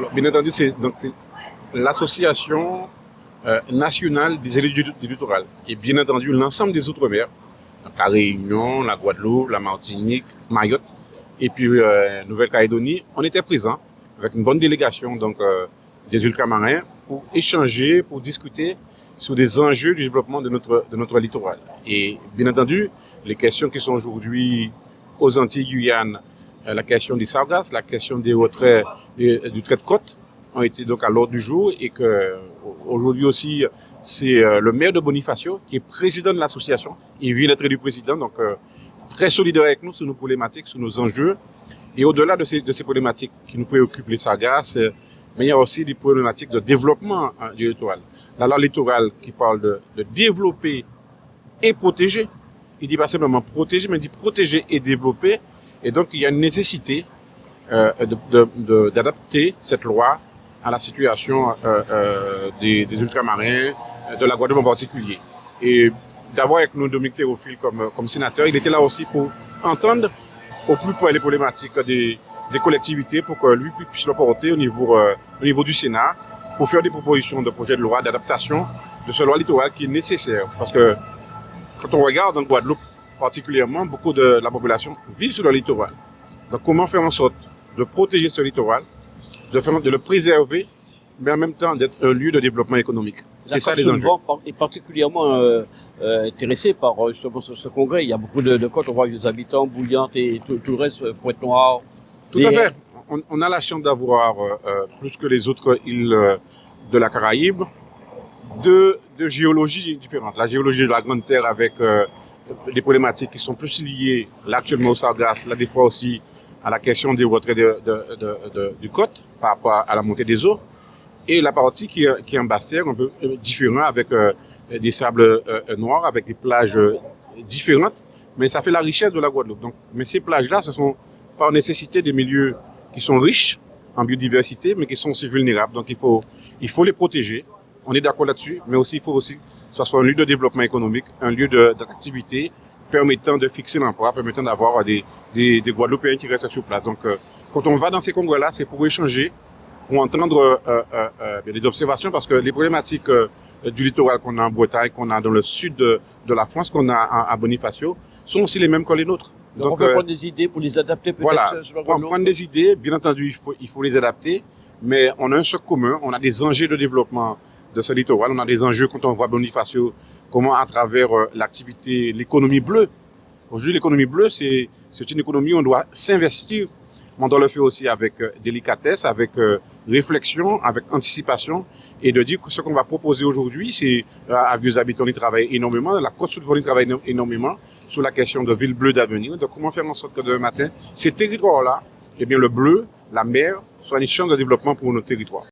Alors, bien entendu, c'est l'association nationale des élus du littoral. Et bien entendu, l'ensemble des Outre-mer, la Réunion, la Guadeloupe, la Martinique, Mayotte, et puis Nouvelle-Calédonie, on était présents avec une bonne délégation des ultramarins pour échanger, pour discuter sur des enjeux du développement de notre littoral. Et bien entendu, les questions qui sont aujourd'hui aux Antilles, Guyane, la question des sargasses, la question des retraits du trait de côte ont été donc à l'ordre du jour, et que aujourd'hui aussi c'est le maire de Bonifacio qui est président de l'association. Il vient d'être élu président, donc très solidaire avec nous sur nos problématiques, sur nos enjeux. Et au-delà de ces problématiques qui nous préoccupent, les sargasses, mais il y a aussi des problématiques de développement du littoral. La loi littorale qui parle de développer et protéger. Il dit pas simplement protéger, mais il dit protéger et développer. Et donc il y a une nécessité d'adapter cette loi à la situation des ultramarins, de la Guadeloupe en particulier. Et d'avoir avec nous Dominique Théophile comme sénateur, il était là aussi pour entendre au plus près les problématiques des collectivités, pour que lui puisse le porter au niveau du Sénat, pour faire des propositions de projets de loi d'adaptation de ce loi littorale qui est nécessaire. Parce que quand on regarde en Guadeloupe particulièrement, beaucoup de la population vit sur le littoral. Donc comment faire en sorte de protéger ce littoral, de le préserver, mais en même temps d'être un lieu de développement économique. C'est ça les enjeux. Est particulièrement intéressé par justement ce congrès. Il y a beaucoup de côtes, on voit les habitants, Bouillante et tout le reste, Pointe-Noire. Tout à fait. On a la chance d'avoir, plus que les autres îles de la Caraïbe, de géologies différentes. La géologie de la Grande Terre avec des problématiques qui sont plus liées là actuellement aux sargasses, là des fois aussi à la question des retraits du côte par rapport à la montée des eaux. Et la partie qui est en basse terre, un peu différent, avec des sables noirs, avec des plages différentes, mais ça fait la richesse de la Guadeloupe. Donc, mais ces plages-là, ce sont par nécessité des milieux qui sont riches en biodiversité, mais qui sont aussi vulnérables. Donc il faut les protéger. On est d'accord là-dessus, mais aussi il faut aussi que ce soit un lieu de développement économique, un lieu d'attractivité permettant de fixer l'emploi, permettant d'avoir des Guadeloupéens qui restent sur place. Donc quand on va dans ces congrès-là, c'est pour échanger, pour entendre des observations, parce que les problématiques du littoral qu'on a en Bretagne, qu'on a dans le sud de la France, qu'on a à Bonifacio, sont aussi les mêmes que les nôtres. Donc on peut prendre des idées pour les adapter peut-être voilà, sur la Guadeloupe. Prendre des idées, bien entendu, il faut les adapter, mais on a un socle commun, on a des enjeux de développement de ce littoral, on a des enjeux quand on voit Bonifacio, comment à travers l'activité, l'économie bleue. Aujourd'hui, l'économie bleue, c'est une économie où on doit s'investir, mais on doit le faire aussi avec délicatesse, avec réflexion, avec anticipation, et de dire que ce qu'on va proposer aujourd'hui, c'est à Vieux-Habitants, ils travaillent énormément, la Côte-Sud, ils travaillent énormément sur la question de ville bleue d'avenir. Donc, comment faire en sorte que demain matin, ces territoires-là, eh bien, le bleu, la mer, soient une chance de développement pour nos territoires.